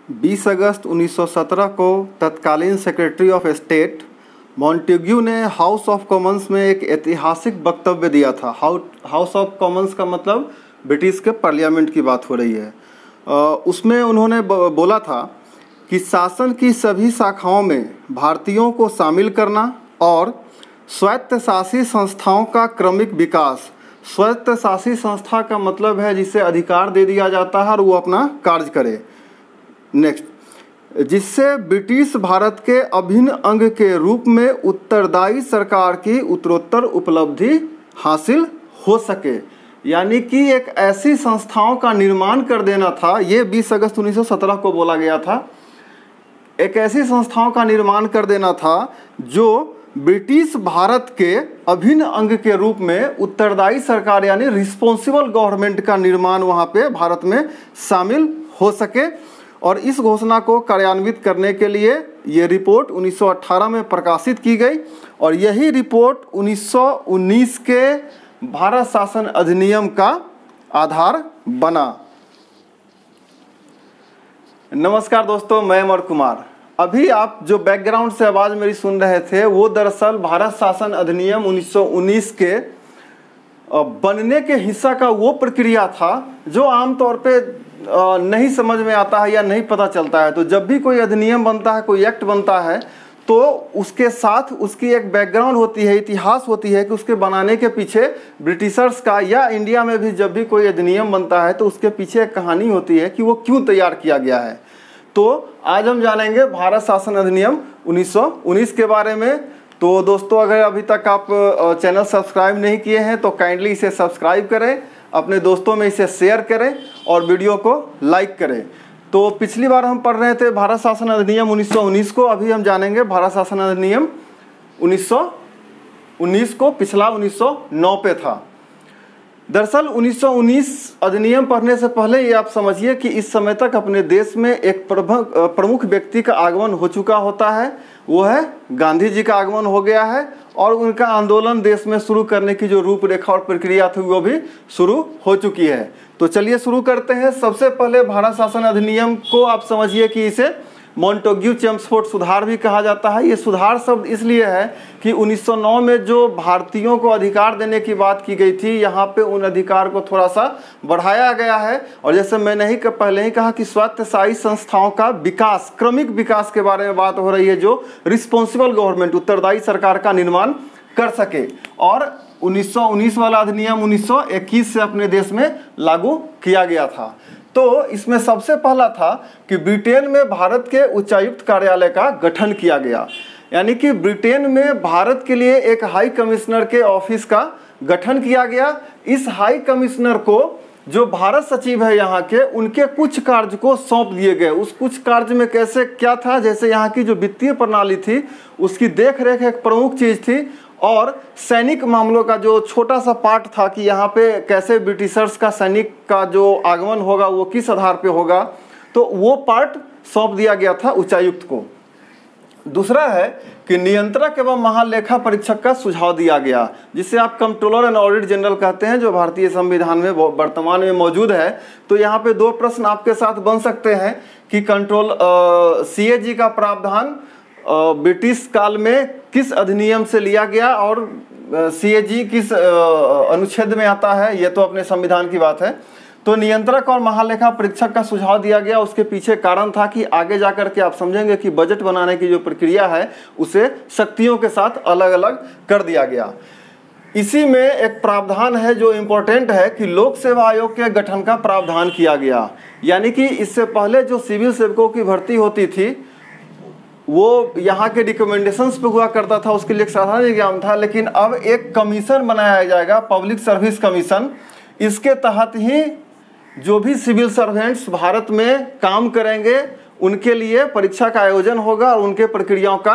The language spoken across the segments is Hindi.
20 अगस्त 1917 को तत्कालीन सेक्रेटरी ऑफ स्टेट मॉन्टेग्यू ने हाउस ऑफ कॉमन्स में एक ऐतिहासिक वक्तव्य दिया था। हाउस ऑफ कॉमन्स का मतलब ब्रिटिश के पार्लियामेंट की बात हो रही है। उसमें उन्होंने बोला था कि शासन की सभी शाखाओं में भारतीयों को शामिल करना और स्वायत्तशासी संस्थाओं का क्रमिक विकास। स्वायत्तशासी संस्था का मतलब है जिसे अधिकार दे दिया जाता है और वो अपना कार्य करे। नेक्स्ट, जिससे ब्रिटिश भारत के अभिन्न अंग के रूप में उत्तरदायी सरकार की उत्तरोत्तर उपलब्धि हासिल हो सके। यानी कि एक ऐसी संस्थाओं का निर्माण कर देना था। ये 20 अगस्त 1917 को बोला गया था। एक ऐसी संस्थाओं का निर्माण कर देना था जो ब्रिटिश भारत के अभिन्न अंग के रूप में उत्तरदायी सरकार यानी रिस्पॉन्सिबल गवर्नमेंट का निर्माण वहाँ पे भारत में शामिल हो सके। और इस घोषणा को कार्यान्वित करने के लिए ये रिपोर्ट 1918 में प्रकाशित की गई और यही रिपोर्ट 1919 के भारत शासन अधिनियम का आधार बना। नमस्कार दोस्तों, मैं अमर कुमार। अभी आप जो बैकग्राउंड से आवाज़ मेरी सुन रहे थे वो दरअसल भारत शासन अधिनियम 1919 के बनने के हिस्सा का वो प्रक्रिया था जो आमतौर पे नहीं समझ में आता है या नहीं पता चलता है। तो जब भी कोई अधिनियम बनता है, कोई एक्ट बनता है, तो उसके साथ उसकी एक बैकग्राउंड होती है, इतिहास होती है कि उसके बनाने के पीछे ब्रिटिशर्स का या इंडिया में भी जब भी कोई अधिनियम बनता है तो उसके पीछे एक कहानी होती है कि वो क्यों तैयार किया गया है। तो आज हम जानेंगे भारत शासन अधिनियम 1919 के बारे में। तो दोस्तों, अगर अभी तक आप चैनल सब्सक्राइब नहीं किए हैं तो काइंडली इसे सब्सक्राइब करें, अपने दोस्तों में इसे शेयर करें और वीडियो को लाइक करें। तो पिछली बार हम पढ़ रहे थे भारत शासन अधिनियम 1919 को, अभी हम जानेंगे भारत शासन अधिनियम 1919 को। पिछला 1909 पे था। दरअसल 1919 अधिनियम पढ़ने से पहले ये आप समझिए कि इस समय तक अपने देश में एक प्रमुख व्यक्ति का आगमन हो चुका होता है। वो है गांधी जी का आगमन हो गया है और उनका आंदोलन देश में शुरू करने की जो रूपरेखा और प्रक्रिया थी वो भी शुरू हो चुकी है। तो चलिए शुरू करते हैं। सबसे पहले भारत शासन अधिनियम को आप समझिए कि इसे मॉन्टेग्यू चेम्सफोर्ड सुधार भी कहा जाता है। ये सुधार शब्द इसलिए है कि 1909 में जो भारतीयों को अधिकार देने की बात की गई थी, यहाँ पे उन अधिकार को थोड़ा सा बढ़ाया गया है। और जैसे मैंने पहले ही कहा कि स्वायत्तशासी संस्थाओं का विकास, क्रमिक विकास के बारे में बात हो रही है जो रिस्पॉन्सिबल गवर्नमेंट, उत्तरदायी सरकार का निर्माण कर सके। और 1919 वाला अधिनियम 1921 से अपने देश में लागू किया गया था। तो इसमें सबसे पहला था कि ब्रिटेन में भारत के उच्चायुक्त कार्यालय का गठन किया गया। यानी कि ब्रिटेन में भारत के लिए एक हाई कमिश्नर के ऑफिस का गठन किया गया। इस हाई कमिश्नर को जो भारत सचिव है यहाँ के, उनके कुछ कार्य को सौंप दिए गए। उस कुछ कार्य में कैसे क्या था, जैसे यहाँ की जो वित्तीय प्रणाली थी उसकी देख रेख एक प्रमुख चीज़ थी और सैनिक मामलों का जो छोटा सा पार्ट था कि यहाँ पे कैसे ब्रिटिशर्स का सैनिक का जो आगमन होगा वो किस आधार पे होगा, तो वो पार्ट सौंप दिया गया था उच्चायुक्त को। दूसरा है कि नियंत्रक एवं महालेखा परीक्षक का सुझाव दिया गया, जिसे आप कंट्रोलर एंड ऑडिट जनरल कहते हैं, जो भारतीय संविधान में वर्तमान में मौजूद है। तो यहाँ पे दो प्रश्न आपके साथ बन सकते हैं कि CAG का प्रावधान ब्रिटिश काल में किस अधिनियम से लिया गया और CAG किस अनुच्छेद में आता है, ये तो अपने संविधान की बात है। तो नियंत्रक और महालेखा परीक्षक का सुझाव दिया गया। उसके पीछे कारण था कि आगे जाकर के आप समझेंगे कि बजट बनाने की जो प्रक्रिया है उसे शक्तियों के साथ अलग अलग कर दिया गया। इसी में एक प्रावधान है जो इम्पोर्टेंट है कि लोक सेवा आयोग के गठन का प्रावधान किया गया। यानी कि इससे पहले जो सिविल सेवकों की भर्ती होती थी वो यहाँ के रिकमेंडेशंस पे हुआ करता था, उसके लिए एक साधारण एग्जाम था। लेकिन अब एक कमीशन बनाया जाएगा, पब्लिक सर्विस कमीशन। इसके तहत ही जो भी सिविल सर्वेंट्स भारत में काम करेंगे उनके लिए परीक्षा का आयोजन होगा और उनके प्रक्रियाओं का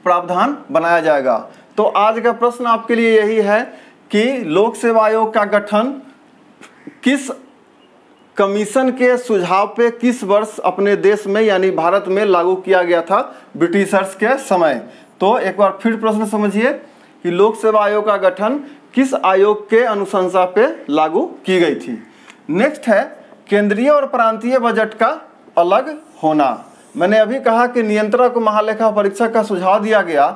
प्रावधान बनाया जाएगा। तो आज का प्रश्न आपके लिए यही है कि लोक सेवा आयोग का गठन किस कमीशन के सुझाव पे किस वर्ष अपने देश में यानी भारत में लागू किया गया था ब्रिटिशर्स के समय। तो एक बार फिर प्रश्न समझिए कि लोक सेवा आयोग का गठन किस आयोग के अनुशंसा पे लागू की गई थी। नेक्स्ट है केंद्रीय और प्रांतीय बजट का अलग होना। मैंने अभी कहा कि नियंत्रक महालेखा परीक्षक का सुझाव दिया गया,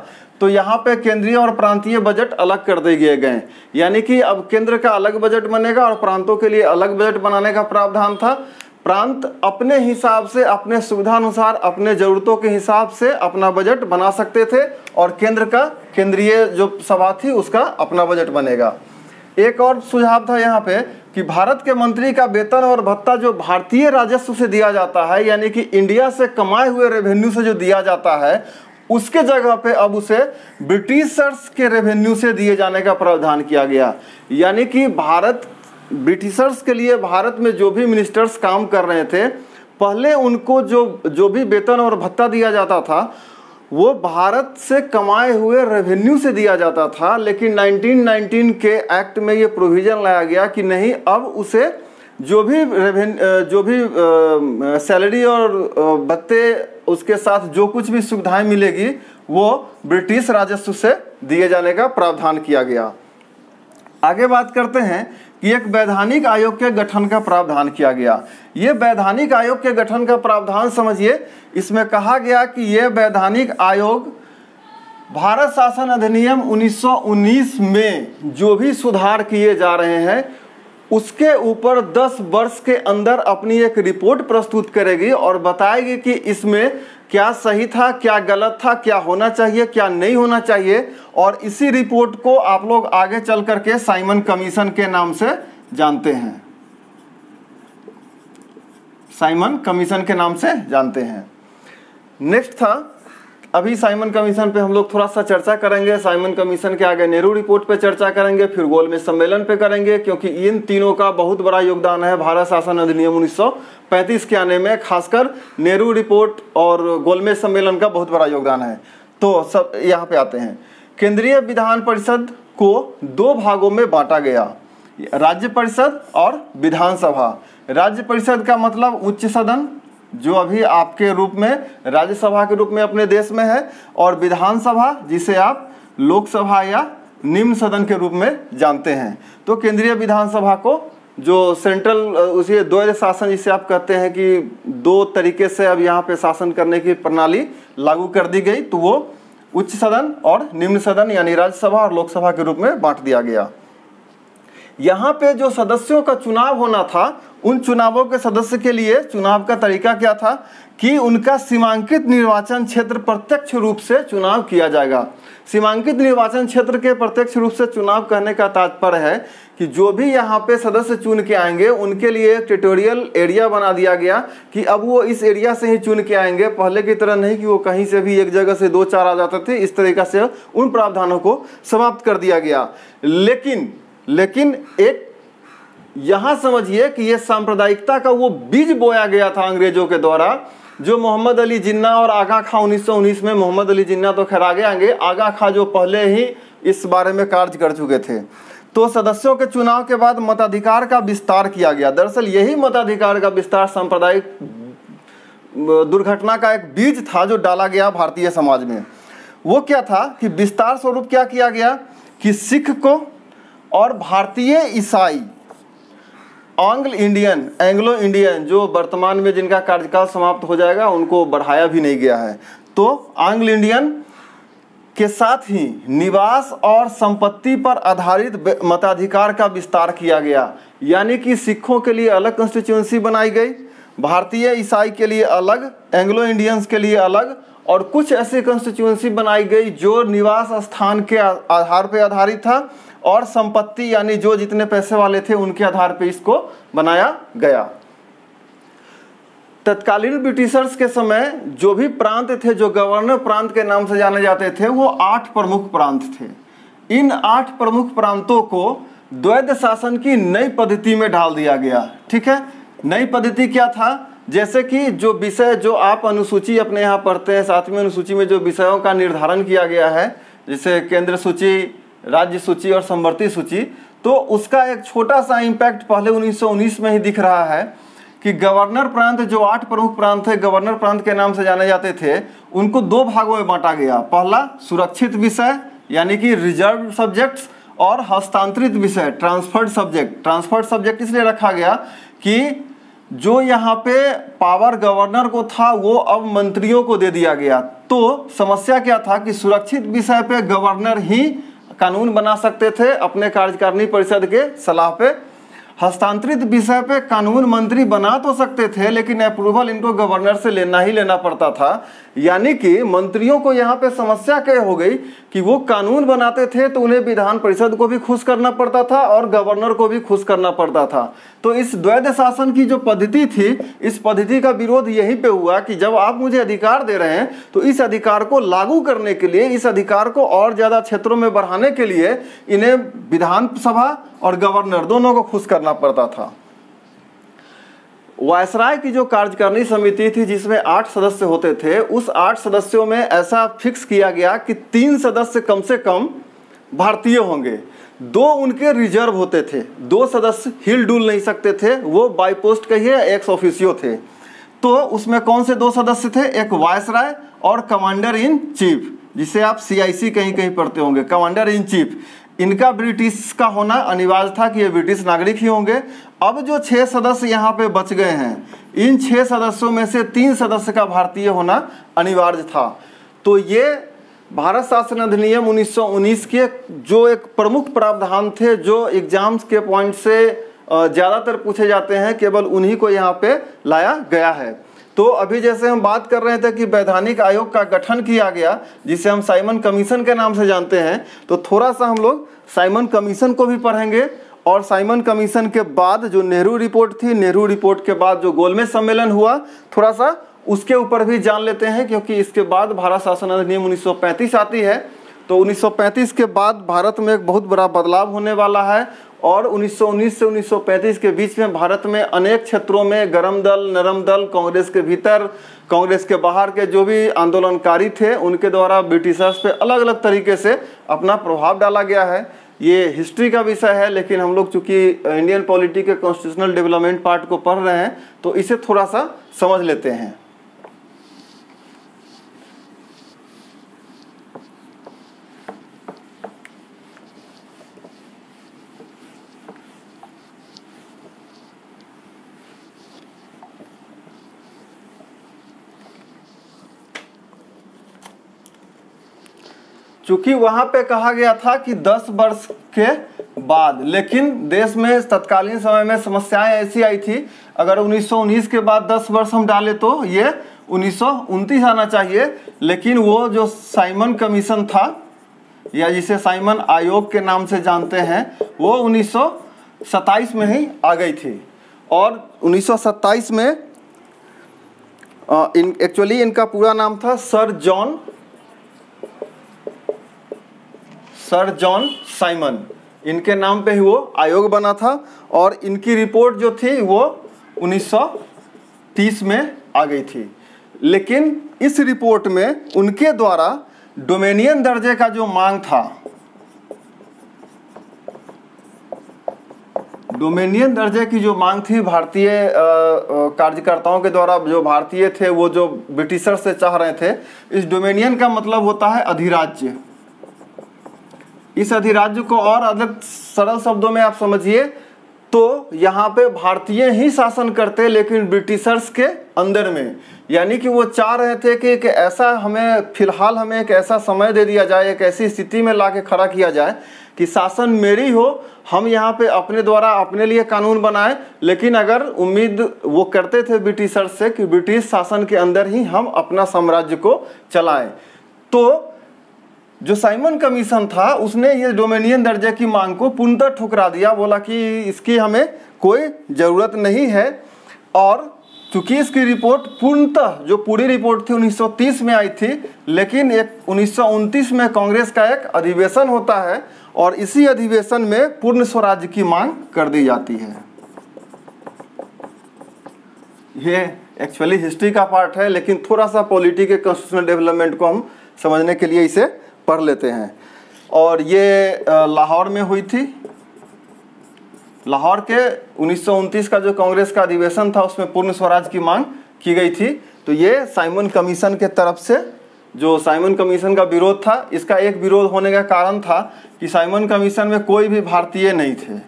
तो यहाँ पे केंद्रीय और प्रांतीय बजट अलग कर दिए गए, यानी कि अब केंद्र का अलग बजट बनेगा और प्रांतों के लिए अलग बजट बनाने का प्रावधान था। प्रांत अपने हिसाब से, अपने सुविधानुसार, अपने जरूरतों के हिसाब से अपना बजट बना सकते थे और केंद्र का, केंद्रीय जो सभा थी उसका अपना बजट बनेगा। एक और सुझाव था यहाँ पे कि भारत के मंत्री का वेतन और भत्ता जो भारतीय राजस्व से दिया जाता है, यानी कि इंडिया से कमाए हुए रेवेन्यू से जो दिया जाता है, उसके जगह पे अब उसे ब्रिटिशर्स के रेवेन्यू से दिए जाने का प्रावधान किया गया। यानी कि ब्रिटिशर्स के लिए भारत में जो भी मिनिस्टर्स काम कर रहे थे, पहले उनको जो भी वेतन और भत्ता दिया जाता था वो भारत से कमाए हुए रेवेन्यू से दिया जाता था। लेकिन 1919 के एक्ट में ये प्रोविजन लाया गया कि नहीं, अब उसे जो भी सैलरी और भत्ते, उसके साथ जो कुछ भी सुविधाएं मिलेगी वो ब्रिटिश राजस्व से दिए जाने का प्रावधान किया गया। आगे बात करते हैं कि एक वैधानिक आयोग के गठन का प्रावधान किया गया। ये वैधानिक आयोग के गठन का प्रावधान समझिए, इसमें कहा गया कि ये वैधानिक आयोग भारत शासन अधिनियम 1919 में जो भी सुधार किए जा रहे हैं उसके ऊपर 10 वर्ष के अंदर अपनी एक रिपोर्ट प्रस्तुत करेगी और बताएगी कि इसमें क्या सही था, क्या गलत था, क्या होना चाहिए, क्या नहीं होना चाहिए। और इसी रिपोर्ट को आप लोग आगे चल करके साइमन कमीशन के नाम से जानते हैं, साइमन कमीशन के नाम से जानते हैं। नेक्स्ट था, अभी साइमन कमीशन पे हम लोग थोड़ा सा चर्चा करेंगे। साइमन कमीशन के आगे नेहरू रिपोर्ट पे चर्चा करेंगे, फिर गोलमेज सम्मेलन पे करेंगे, क्योंकि इन तीनों का बहुत बड़ा योगदान है भारत शासन अधिनियम 1935 के आने में। खासकर नेहरू रिपोर्ट और गोलमेज सम्मेलन का बहुत बड़ा योगदान है। तो सब यहाँ पे आते हैं। केंद्रीय विधान परिषद को 2 भागों में बांटा गया, राज्य परिषद और विधानसभा। राज्य परिषद का मतलब उच्च सदन, जो अभी आपके रूप में राज्यसभा के रूप में अपने देश में है, और विधानसभा जिसे आप लोकसभा या निम्न सदन के रूप में जानते हैं। तो केंद्रीय विधानसभा को जो सेंट्रल, उसी द्वैध शासन जिसे आप कहते हैं कि 2 तरीके से अब यहाँ पे शासन करने की प्रणाली लागू कर दी गई, तो वो उच्च सदन और निम्न सदन यानी राज्यसभा और लोकसभा के रूप में बांट दिया गया। यहाँ पे जो सदस्यों का चुनाव होना था, उन चुनावों के सदस्य के लिए चुनाव का तरीका क्या था कि उनका सीमांकित निर्वाचन क्षेत्र प्रत्यक्ष रूप से चुनाव किया जाएगा। सीमांकित निर्वाचन क्षेत्र के प्रत्यक्ष रूप से चुनाव कहने का तात्पर्य है कि जो भी यहाँ पे सदस्य चुन के आएंगे उनके लिए एक टेरिटोरियल एरिया बना दिया गया कि अब वो इस एरिया से ही चुन के आएंगे। पहले की तरह नहीं कि वो कहीं से भी एक जगह से 2-4 आ जाते थे। इस तरीका से उन प्रावधानों को समाप्त कर दिया गया। लेकिन एक यहाँ समझिए कि ये सांप्रदायिकता का वो बीज बोया गया था अंग्रेजों के द्वारा, जो मोहम्मद अली जिन्ना और आगा खां 1919 में, मोहम्मद अली जिन्ना तो खैर आगे आएंगे, आगा खां जो पहले ही इस बारे में कार्य कर चुके थे। तो सदस्यों के चुनाव के बाद मताधिकार का विस्तार किया गया। दरअसल यही मताधिकार का विस्तार सांप्रदायिक दुर्घटना का एक बीज था जो डाला गया भारतीय समाज में। वो क्या था कि विस्तार स्वरूप क्या किया गया कि सिख को और भारतीय ईसाई, एंग्लो इंडियन जो वर्तमान में जिनका कार्यकाल समाप्त हो जाएगा, उनको बढ़ाया भी नहीं गया है। तो एंग्लो इंडियन के साथ ही निवास और संपत्ति पर आधारित मताधिकार का विस्तार किया गया। यानी कि सिखों के लिए अलग कॉन्स्टिट्यूएंसी बनाई गई, भारतीय ईसाई के लिए अलग, एंग्लो इंडियंस के लिए अलग, और कुछ ऐसी कॉन्स्टिट्यूएंसी बनाई गई जो निवास स्थान के आधार पर आधारित था, और संपत्ति यानी जो जितने पैसे वाले थे उनके आधार पर इसको बनाया गया। तत्कालीन ब्रिटिशर्स के समय जो भी प्रांत थे, जो गवर्नर प्रांत के नाम से जाने जाते थे, वो 8 प्रमुख प्रांत थे। इन 8 प्रमुख प्रांतों को द्वैध शासन की नई पद्धति में डाल दिया गया। ठीक है, नई पद्धति क्या था? जैसे कि जो विषय, जो आप अनुसूची अपने यहाँ पढ़ते हैं, 7वीं अनुसूची में जो विषयों का निर्धारण किया गया है, जैसे केंद्र सूची, राज्य सूची और समवर्ती सूची, तो उसका एक छोटा सा इम्पैक्ट पहले 1919 में ही दिख रहा है कि गवर्नर प्रांत, जो 8 प्रमुख प्रांत थे, गवर्नर प्रांत के नाम से जाने जाते थे, उनको 2 भागों में बांटा गया। पहला सुरक्षित विषय यानी कि रिजर्व सब्जेक्ट्स, और हस्तांतरित विषय ट्रांसफर्ड सब्जेक्ट। ट्रांसफर्ड सब्जेक्ट इसलिए रखा गया कि जो यहाँ पे पावर गवर्नर को था वो अब मंत्रियों को दे दिया गया। तो समस्या क्या था कि सुरक्षित विषय पे गवर्नर ही कानून बना सकते थे अपने कार्यकारिणी परिषद के सलाह पे। हस्तांतरित विषय पे कानून मंत्री बना तो सकते थे, लेकिन अप्रूवल इनको गवर्नर से लेना ही लेना पड़ता था। यानी कि मंत्रियों को यहाँ पे समस्या क्या हो गई कि वो कानून बनाते थे तो उन्हें विधान परिषद को भी खुश करना पड़ता था और गवर्नर को भी खुश करना पड़ता था। तो इस द्वैध शासन की जो पद्धति थी, इस पद्धति का विरोध यहीं पे हुआ कि जब आप मुझे अधिकार दे रहे हैं तो इस अधिकार को लागू करने के लिए, इस अधिकार को और ज्यादा क्षेत्रों में बढ़ाने के लिए इन्हें विधानसभा और गवर्नर दोनों को खुश करना पड़ता था। वायसराय की जो कार्यकारिणी समिति थी जिसमें 8 सदस्य होते थे, उस 8 सदस्यों में ऐसा फिक्स किया गया कि 3 सदस्य कम से कम भारतीय होंगे, 2 उनके रिजर्व होते थे, 2 सदस्य हिल डुल नहीं सकते थे, वो बाई पोस्ट कहिए एक्स ऑफिसियो थे। तो उसमें कौन से 2 सदस्य थे? एक वायसराय और कमांडर इन चीफ, जिसे आप CIC कहीं कहीं पढ़ते होंगे, कमांडर इन चीफ। इनका ब्रिटिश का होना अनिवार्य था कि ये ब्रिटिश नागरिक ही होंगे। अब जो 6 सदस्य यहाँ पे बच गए हैं, इन 6 सदस्यों में से 3 सदस्य का भारतीय होना अनिवार्य था। तो ये भारत शासन अधिनियम 1919 के जो एक प्रमुख प्रावधान थे, जो एग्जाम्स के पॉइंट से ज़्यादातर पूछे जाते हैं, केवल उन्हीं को यहाँ पे लाया गया है। तो अभी जैसे हम बात कर रहे थे कि वैधानिक आयोग का गठन किया गया, जिसे हम साइमन कमीशन के नाम से जानते हैं, तो थोड़ा सा हम लोग साइमन कमीशन को भी पढ़ेंगे। और साइमन कमीशन के बाद जो नेहरू रिपोर्ट थी, नेहरू रिपोर्ट के बाद जो गोलमेज सम्मेलन हुआ, थोड़ा सा उसके ऊपर भी जान लेते हैं, क्योंकि इसके बाद भारत शासन अधिनियम 1935 आती है। तो 1935 के बाद भारत में एक बहुत बड़ा बदलाव होने वाला है। और 1919 से 1935 के बीच में भारत में अनेक क्षेत्रों में गरम दल, नरम दल, कांग्रेस के भीतर, कांग्रेस के बाहर के जो भी आंदोलनकारी थे, उनके द्वारा ब्रिटिशर्स पे अलग अलग तरीके से अपना प्रभाव डाला गया है। ये हिस्ट्री का विषय है, लेकिन हम लोग चूंकि इंडियन पॉलिटी के कॉन्स्टिट्यूशनल डेवलपमेंट पार्ट को पढ़ रहे हैं, तो इसे थोड़ा सा समझ लेते हैं। चूंकि वहां पे कहा गया था कि 10 वर्ष के बाद, लेकिन देश में तत्कालीन समय में समस्याएं ऐसी आई थी, अगर 1919 के बाद 10 वर्ष हम डाले तो ये 1929 आना चाहिए। लेकिन वो जो साइमन कमीशन था, या जिसे साइमन आयोग के नाम से जानते हैं, वो 1927 में ही आ गई थी। और 1927 में एक्चुअली इनका पूरा नाम था सर जॉन साइमन, इनके नाम पे ही वो आयोग बना था। और इनकी रिपोर्ट जो थी वो 1930 में आ गई थी। लेकिन इस रिपोर्ट में उनके द्वारा डोमेनियन दर्जे का जो मांग था, डोमेनियन दर्जे की जो मांग थी भारतीय कार्यकर्ताओं के द्वारा, जो भारतीय थे वो जो ब्रिटिशर से चाह रहे थे, इस डोमेनियन का मतलब होता है अधिराज्य। इस अधिराज्य को और अलग सरल शब्दों में आप समझिए तो यहाँ पे भारतीय ही शासन करते, लेकिन ब्रिटिशर्स के अंदर में। यानी कि वो चाह रहे थे कि एक ऐसा हमें फिलहाल हमें एक ऐसा समय दे दिया जाए, एक ऐसी स्थिति में ला के खड़ा किया जाए कि शासन मेरी हो, हम यहाँ पे अपने द्वारा अपने लिए कानून बनाए। लेकिन अगर उम्मीद वो करते थे ब्रिटिशर्स से कि ब्रिटिश शासन के अंदर ही हम अपना साम्राज्य को चलाएं। तो जो साइमन कमीशन था उसने ये डोमेनियन दर्जे की मांग को पूर्णतः ठुकरा दिया, बोला कि इसकी हमें कोई ज़रूरत नहीं है। और चूंकि इसकी रिपोर्ट पूर्णतः जो पूरी रिपोर्ट थी 1930 में आई थी, लेकिन एक 1929 में कांग्रेस का एक अधिवेशन होता है और इसी अधिवेशन में पूर्ण स्वराज्य की मांग कर दी जाती है। ये एक्चुअली हिस्ट्री का पार्ट है, लेकिन थोड़ा सा पॉलिटी के कॉन्स्टिट्यूशनल डेवलपमेंट को हम समझने के लिए इसे पढ़ लेते हैं। और ये लाहौर में हुई थी। लाहौर के 1929 का जो कांग्रेस का अधिवेशन था उसमें पूर्ण स्वराज की मांग की गई थी। तो ये साइमन कमीशन के तरफ से, जो साइमन कमीशन का विरोध था, इसका एक विरोध होने का कारण था कि साइमन कमीशन में कोई भी भारतीय नहीं थे,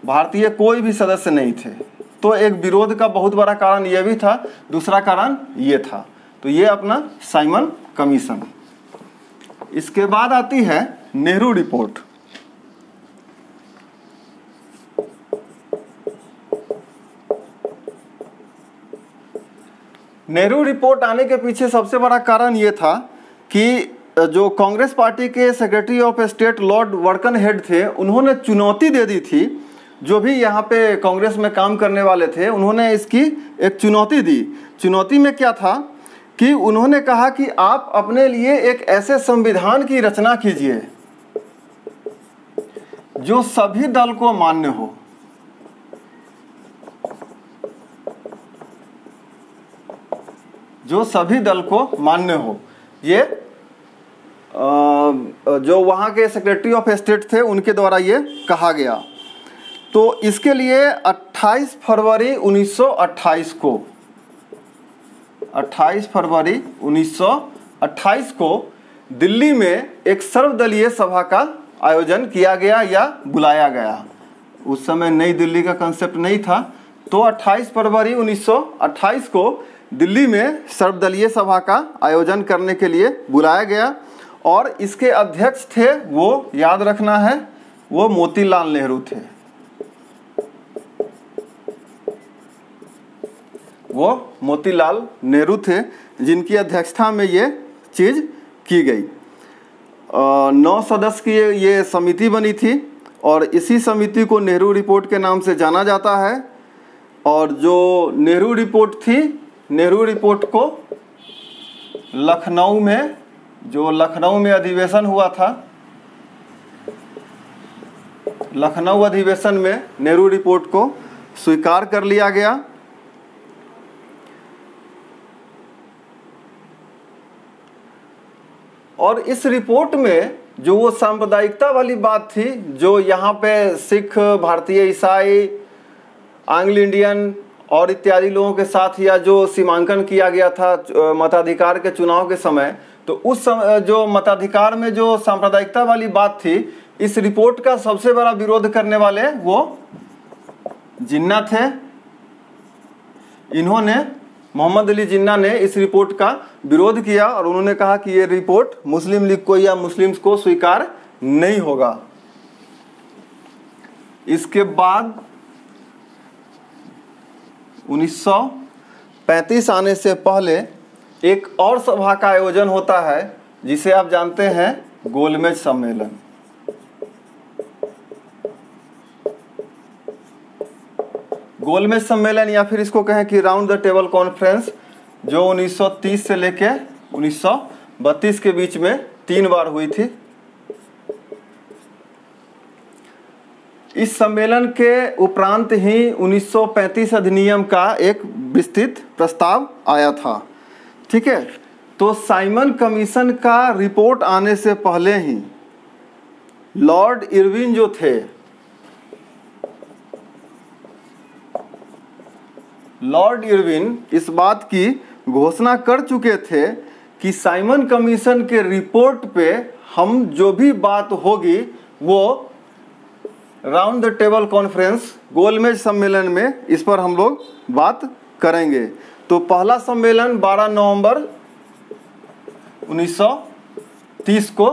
भारतीय कोई भी सदस्य नहीं थे। तो एक विरोध का बहुत बड़ा कारण यह भी था, दूसरा कारण ये था। तो ये अपना साइमन कमीशन। इसके बाद आती है नेहरू रिपोर्ट। नेहरू रिपोर्ट आने के पीछे सबसे बड़ा कारण ये था कि जो कांग्रेस पार्टी के सेक्रेटरी ऑफ स्टेट लॉर्ड वर्कनहेड थे, उन्होंने चुनौती दे दी थी। जो भी यहाँ पे कांग्रेस में काम करने वाले थे, उन्होंने इसकी एक चुनौती दी। चुनौती में क्या था कि उन्होंने कहा कि आप अपने लिए एक ऐसे संविधान की रचना कीजिए जो सभी दल को मान्य हो। जो सभी दल को मान्य हो। ये जो वहाँ के सेक्रेटरी ऑफ स्टेट थे, उनके द्वारा ये कहा गया। तो इसके लिए 28 फरवरी 1928 को 28 फरवरी 1928 को दिल्ली में एक सर्वदलीय सभा का आयोजन किया गया या बुलाया गया। उस समय नई दिल्ली का कंसेप्ट नहीं था, तो 28 फरवरी 1928 को दिल्ली में सर्वदलीय सभा का आयोजन करने के लिए बुलाया गया। और इसके अध्यक्ष थे, वो याद रखना है, वो मोतीलाल नेहरू थे। वो मोतीलाल नेहरू थे जिनकी अध्यक्षता में ये चीज़ की गई। 9 सदस्य की ये समिति बनी थी और इसी समिति को नेहरू रिपोर्ट के नाम से जाना जाता है। और जो नेहरू रिपोर्ट थी, नेहरू रिपोर्ट को लखनऊ में अधिवेशन हुआ था, लखनऊ अधिवेशन में नेहरू रिपोर्ट को स्वीकार कर लिया गया। और इस रिपोर्ट में जो वो सांप्रदायिकता वाली बात थी, जो यहाँ पे सिख, भारतीय ईसाई, एंग्लो इंडियन और इत्यादि लोगों के साथ या जो सीमांकन किया गया था मताधिकार के चुनाव के समय, तो उस समय जो मताधिकार में जो सांप्रदायिकता वाली बात थी, इस रिपोर्ट का सबसे बड़ा विरोध करने वाले वो जिन्ना थे। इन्होंने, मोहम्मद अली जिन्ना ने इस रिपोर्ट का विरोध किया और उन्होंने कहा कि ये रिपोर्ट मुस्लिम लीग को या मुस्लिम्स को स्वीकार नहीं होगा। इसके बाद 1935 आने से पहले एक और सभा का आयोजन होता है जिसे आप जानते हैं गोलमेज सम्मेलन। गोलमेज सम्मेलन या फिर इसको कहें कि राउंड द टेबल कॉन्फ्रेंस, जो 1930 से लेके 1932 के बीच में 3 बार हुई थी। इस सम्मेलन के उपरांत ही 1935 अधिनियम का एक विस्तृत प्रस्ताव आया था। ठीक है, तो साइमन कमीशन का रिपोर्ट आने से पहले ही लॉर्ड इरविन जो थे, लॉर्ड इरविन इस बात की घोषणा कर चुके थे कि साइमन कमीशन के रिपोर्ट पे हम जो भी बात होगी वो राउंड द टेबल कॉन्फ्रेंस, गोलमेज सम्मेलन में इस पर हम लोग बात करेंगे। तो पहला सम्मेलन 12 नवंबर 1930 को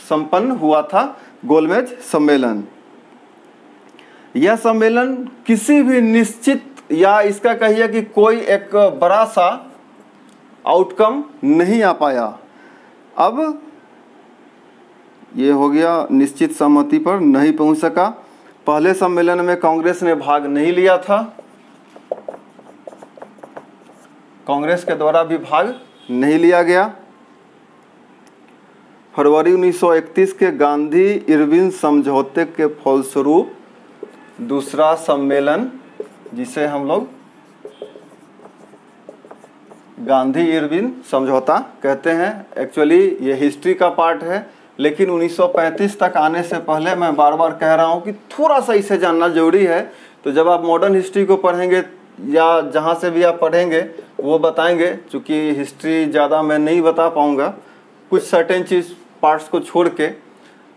संपन्न हुआ था, गोलमेज सम्मेलन। यह सम्मेलन किसी भी निश्चित या इसका कहिए कि कोई एक बड़ा सा आउटकम नहीं आ पाया। अब ये हो गया, निश्चित सहमति पर नहीं पहुंच सका। पहले सम्मेलन में कांग्रेस ने भाग नहीं लिया था, कांग्रेस के द्वारा भी भाग नहीं लिया गया। फरवरी 1931 के गांधी इरविन समझौते के फलस्वरूप दूसरा सम्मेलन, जिसे हम लोग गांधी इरविन समझौता कहते हैं, एक्चुअली ये हिस्ट्री का पार्ट है, लेकिन 1935 तक आने से पहले मैं बार बार कह रहा हूँ कि थोड़ा सा इसे जानना जरूरी है। तो जब आप मॉडर्न हिस्ट्री को पढ़ेंगे या जहाँ से भी आप पढ़ेंगे वो बताएंगे, चूँकि हिस्ट्री ज़्यादा मैं नहीं बता पाऊँगा, कुछ सर्टेन चीज़ पार्ट्स को छोड़ के।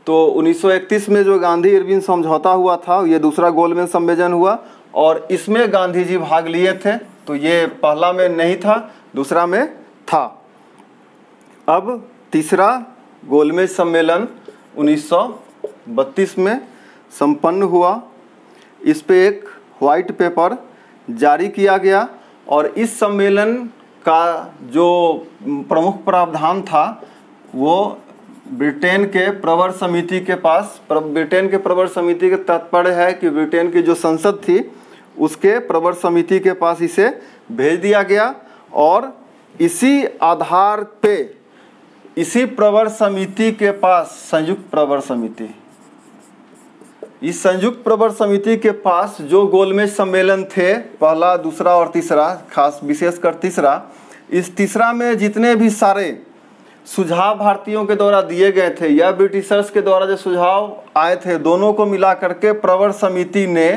तो 1931 में जो गांधी इरविन समझौता हुआ था, ये दूसरा गोलमेज सम्मेलन हुआ और इसमें गांधी जी भाग लिए थे। तो ये पहला में नहीं था, दूसरा में था। अब तीसरा गोलमेज सम्मेलन 1932 में संपन्न हुआ। इस पे एक वाइट पेपर जारी किया गया और इस सम्मेलन का जो प्रमुख प्रावधान था वो ब्रिटेन के प्रवर समिति के पास, ब्रिटेन के प्रवर समिति के तात्पर्य है कि ब्रिटेन की जो संसद थी उसके प्रवर समिति के पास इसे भेज दिया गया और इसी आधार पे इसी प्रवर समिति के पास संयुक्त प्रवर समिति, इस संयुक्त प्रवर समिति के पास जो गोलमेज सम्मेलन थे, पहला, दूसरा और तीसरा, खास विशेषकर तीसरा, इस तीसरा में जितने भी सारे सुझाव भारतीयों के द्वारा दिए गए थे या ब्रिटिशर्स के द्वारा जो सुझाव आए थे, दोनों को मिला करके प्रवर समिति ने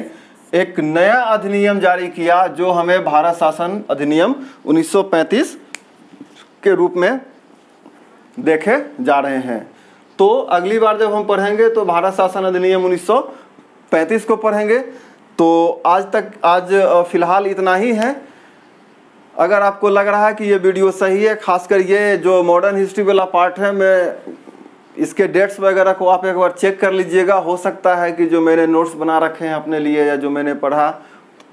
एक नया अधिनियम जारी किया जो हमें भारत शासन अधिनियम 1935 के रूप में देखे जा रहे हैं। तो अगली बार जब हम पढ़ेंगे तो भारत शासन अधिनियम 1935 को पढ़ेंगे। तो आज फिलहाल इतना ही है। अगर आपको लग रहा है कि ये वीडियो सही है, खासकर ये जो मॉडर्न हिस्ट्री वाला पार्ट है, मैं इसके डेट्स वगैरह को आप एक बार चेक कर लीजिएगा। हो सकता है कि जो मैंने नोट्स बना रखे हैं अपने लिए या जो मैंने पढ़ा,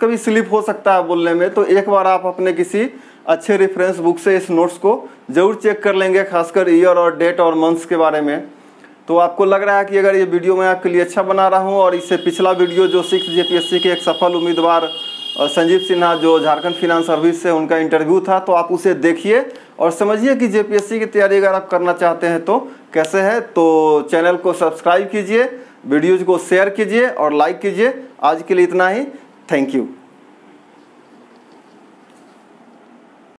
कभी स्लिप हो सकता है बोलने में, तो एक बार आप अपने किसी अच्छे रेफरेंस बुक से इस नोट्स को ज़रूर चेक कर लेंगे, खासकर ईयर और डेट और मंथ्स के बारे में। तो आपको लग रहा है कि अगर ये वीडियो मैं आपके लिए अच्छा बना रहा हूँ और इससे पिछला वीडियो जो 6 JPSC के एक सफल उम्मीदवार संजीव सिन्हा जो झारखंड फिनांस सर्विस से उनका इंटरव्यू था, तो आप उसे देखिए और समझिए कि JPSC की तैयारी अगर आप करना चाहते हैं तो कैसे है। तो चैनल को सब्सक्राइब कीजिए, वीडियोज़ को शेयर कीजिए और लाइक कीजिए। आज के लिए इतना ही। Thank you.